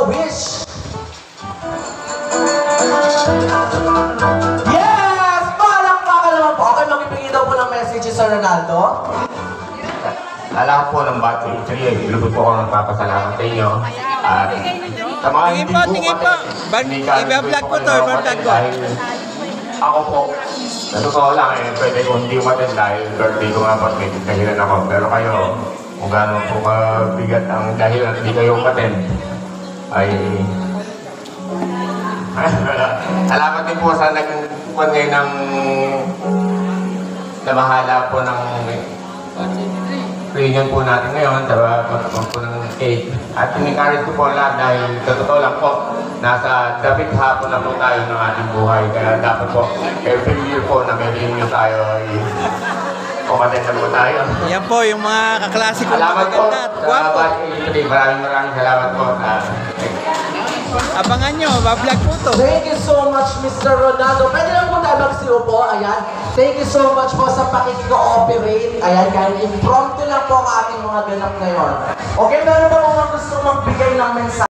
wish. Yes! Palakpakan naman po. Okay, magbibigay daw po ng message sa Ronaldo. Alam ko po ng bati, lubos po ako nagpapasalamat sa inyo. At sa mga hindi po I-vlog ko to, i-vlog ko. Ako po, sa totoo lang pwede kong hindi umatin dahil birthday ko nga po, may dahilan ako. Pero kayo, kung gano'n po kabigat ang dahilan at hindi kayo umatin, ay... Salamat din po sa nagkuhan ngayon ng namahala po ng reunion po natin ngayon, magkakaroon po ng cake. At in-encourage ko po lahat dahil sa totoo lang po, nasa dabit hapon na po tayo ng ating buhay. Kaya dapat po, every year po na may reunion tayo, ay kumatin na po tayo. Yan po, yung mga kaklase ko salamat po maganda at sa guwapo. maraming salamat po. Abangan nyo, ba-vlog po to. Thank you so much, Mr. Ronaldo. Pwede lang po tayo magsiupo. Ayan. Thank you so much po sa pakikiko-operate. Ayan, kahit impromptu lang po ang ating mga ganap ngayon. Okay, meron ba mga gusto magbigay ng mensahe?